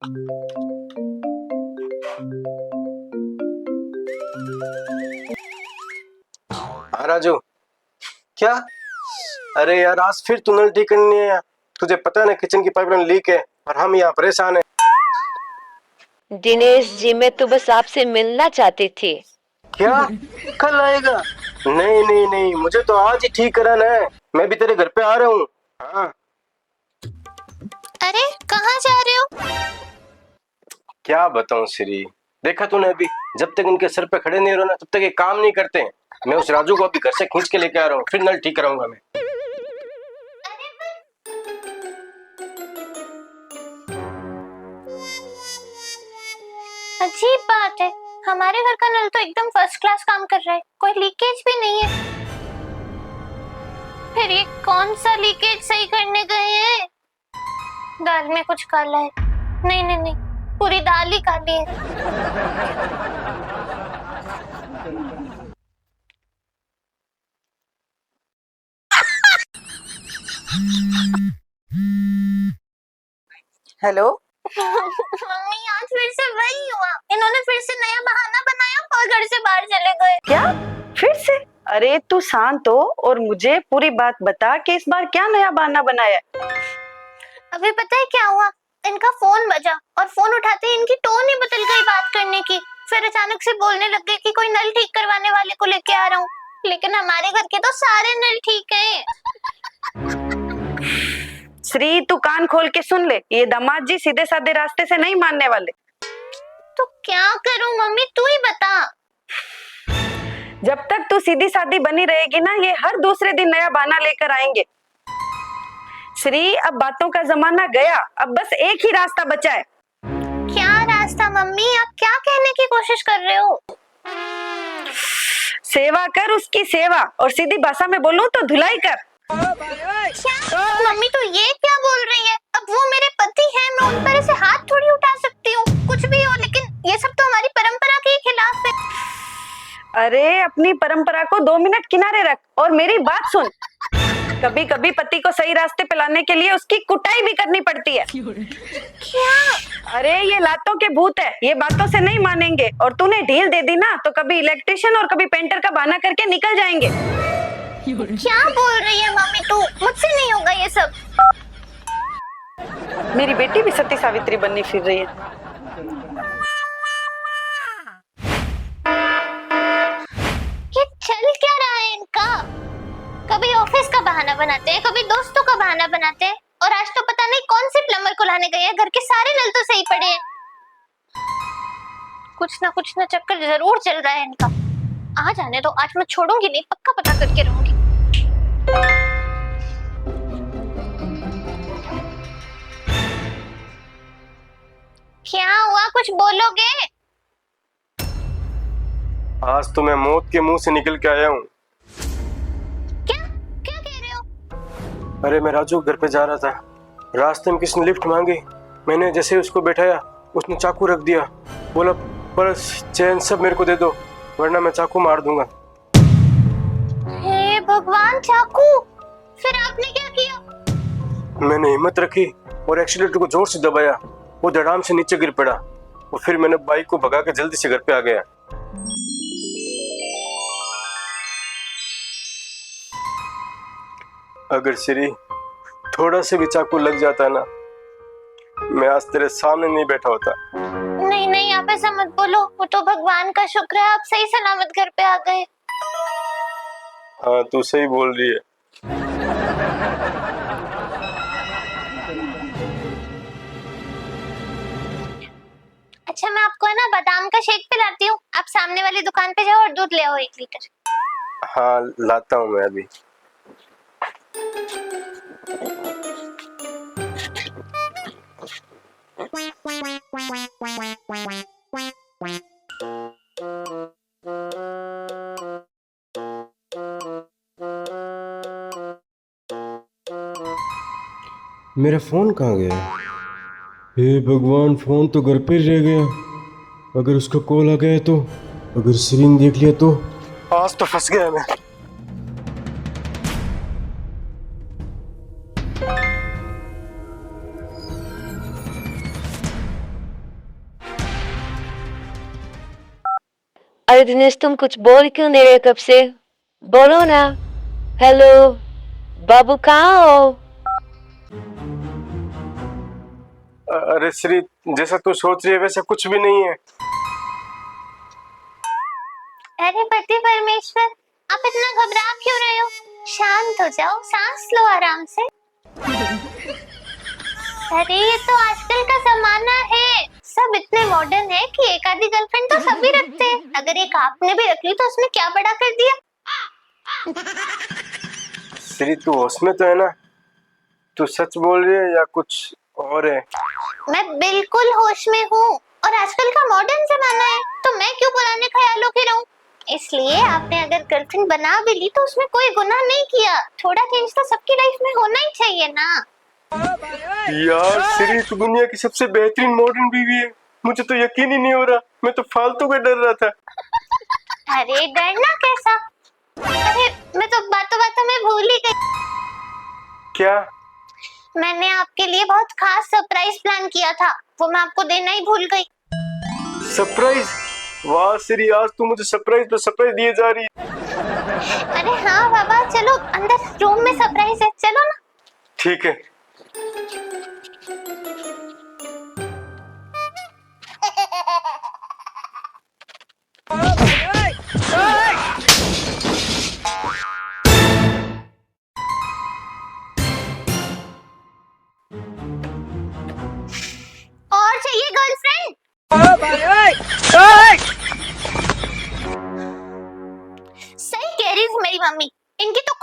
हाँ राजू, क्या? अरे यार, आज फिर तू नल ठीक करनी है। तुझे पता है ना, किचन की पाइपलाइन लीक है और हम यहाँ परेशान हैं। दिनेश जी, मैं तो बस आपसे मिलना चाहती थी। क्या? कल आएगा? नहीं नहीं नहीं, मुझे तो आज ही ठीक कराना है। मैं भी तेरे घर पे आ रहा हूँ। हाँ। अरे कहाँ जा रहे हो? क्या बताऊँ श्री, देखा तूने अभी, जब तक उनके सर पे खड़े नहीं रहो ना, तब तक ये काम नहीं करते हैं। मैं उस राजू को अभी घर से खींच के लेके आ रहा हूँ, फिर नल ठीक कराऊंगा मैं। अजीब बात है, हमारे घर का नल तो एकदम फर्स्ट क्लास काम कर रहा है, कोई लीकेज भी नहीं है। फिर ये कौन सा लीकेज सही करने गए हैं? दाल में कुछ काला है। नहीं नहीं नहीं, पूरी दाल ही काली है। हेलो। मम्मी, आज फिर से वही हुआ। इन्होंने फिर से नया बहाना बनाया और घर से बाहर चले गए। क्या? फिर से? अरे तू शांत हो और मुझे पूरी बात बता कि इस बार क्या नया बहाना बनाया है? अभी पता है क्या हुआ? इनका फोन बजा और फोन उठाते ही इनकी टोन ही बदल गई बात करने की। फिर अचानक से बोलने लग गए कि कोई नल ठीक करवाने वाले को लेके आ रहा हूँ। लेकिन हमारे घर के तो सारे नल ठीक हैं। श्री, तू कान खोल के सुन ले, ये दामाद जी सीधे साधे रास्ते से नहीं मानने वाले। तो क्या करूं मम्मी, तू ही बता। जब तक तू सीधी सादी बनी रहेगी ना, ये हर दूसरे दिन नया बहाना लेकर आएंगे। श्री, अब बातों का जमाना गया, अब बस एक ही रास्ता बचा है। क्या रास्ता मम्मी? आप क्या कहने की कोशिश कर रहे हो? सेवा कर उसकी सेवा, और सीधी भाषा में बोलूं तो धुलाई कर। क्या मम्मी, तो ये क्या बोल रही है? अब वो मेरे पति हैं, मैं उन पर ऐसे हाथ थोड़ी उठा सकती हूँ। कुछ भी हो, लेकिन ये सब तो हमारी परंपरा के खिलाफ है। अरे अपनी परंपरा को 2 मिनट किनारे रख और मेरी बात सुन। कभी कभी पति को सही रास्ते पे लाने के लिए उसकी कुटाई भी करनी पड़ती है। क्या? अरे ये लातों के भूत है, ये बातों से नहीं मानेंगे, और तूने ढील दे दी ना तो कभी इलेक्ट्रिशियन और कभी पेंटर का बहाना करके निकल जाएंगे। क्या बोल रही है मम्मी तू? मुझसे नहीं होगा ये सब। मेरी बेटी भी सती सावित्री बननी फिर रही है। ये चल क्या रहा है इनका? कभी ऑफिस का बहाना बनाते हैं, कभी दोस्तों का बहाना बनाते हैं, और आज तो पता नहीं कौन से प्लम्बर को लाने गए हैं। घर के सारे नल तो सही पड़े हैं। कुछ ना चक्कर जरूर चल रहा है इनका। आ जाने दो, आज मैं छोड़ूंगी नहीं, पक्का पता करके रहूंगी। क्या हुआ, कुछ बोलोगे? आज तो मैं मौत के मुंह से निकल के आया हूँ। क्या क्या कह रहे हो? अरे मैं राजू घर पे जा रहा था, रास्ते में किसी ने लिफ्ट मांगी। मैंने जैसे ही उसको बैठाया, उसने चाकू रख दिया। बोला पर्स चैन सब मेरे को दे दो, वरना मैं चाकू मार दूंगा। हे भगवान, चाकू! फिर आपने क्या किया? मैंने हिम्मत रखी और एक्सीलेटर को जोर से दबाया। वो धड़ाम से नीचे गिर पड़ा और फिर मैंने बाइक को भगा के जल्दी से घर पे आ गया। अगर श्री थोड़ा से भी चाकू लग जाता ना, मैं आज तेरे सामने नहीं बैठा होता। नहीं नहीं, आप ऐसा मत बोलो। वो तो भगवान का शुक्र है आप सही सलामत घर पे आ गए। हाँ, तू सही बोल रही है। अच्छा, मैं आपको है ना बादाम का शेक पिलाती हूँ। आप सामने वाली दुकान पे जाओ और दूध ले आओ 1 लीटर। हाँ, लाता हूँ मैं अभी। मेरा फोन कहाँ गया? हे भगवान, फोन तो घर पे रह गया। अगर उसका कॉल आ गया तो, अगर श्री ने देख लिया तो आज तो फंस गया मैं। अरे दिनेश, तुम कुछ बोल क्यों नहीं रहे कब से? बोलो ना। हेलो बाबू, कहाँ हो? अरे श्री, जैसा तू सोच रही है वैसा कुछ भी नहीं है। अरे पति परमेश्वर, आप इतना घबरा क्यों रहे हो? शांत हो जाओ, सांस लो आराम से। अरे ये तो आजकल का जमाना है, सब इतने मॉडर्न है कि एक आधी गर्लफ्रेंड तो सभी रखते हैं। अगर एक आपने भी रख ली तो उसने क्या बड़ा कर दिया? श्री, तू होश में तो है ना? तू सच बोल रही है या कुछ और है? मैं बिल्कुल होश में हूँ, और आजकल का मॉडर्न जमाना है तो मैं क्यों पुराने ख्यालों की रहूं? इसलिए आपने अगर गर्लफ्रेंड बना भी ली तो उसमें कोई गुनाह नहीं किया। थोड़ा चेंज तो सबकी लाइफ में होना ही चाहिए ना। यार श्री, तू दुनिया की सबसे बेहतरीन मॉडर्न बीवी है। मुझे तो यकीन ही नहीं हो रहा, मैं तो फालतू का डर रहा था। अरे डरना कैसा? अरे मैं तो बातों बातों में भूल ही गई। क्या? मैंने आपके लिए बहुत खास सरप्राइज प्लान किया था, वो मैं आपको देना ही भूल गई। सरप्राइज? वाह श्री, आज तू मुझे सरप्राइज पे सरप्राइज दिए जा रही है। अरे हाँ बाबा, चलो अंदर रूम में सरप्राइज है, चलो ना। ठीक है। और चाहिए गर्लफ्रेंड? सही कह रही थी मेरी मम्मी, इनकी तो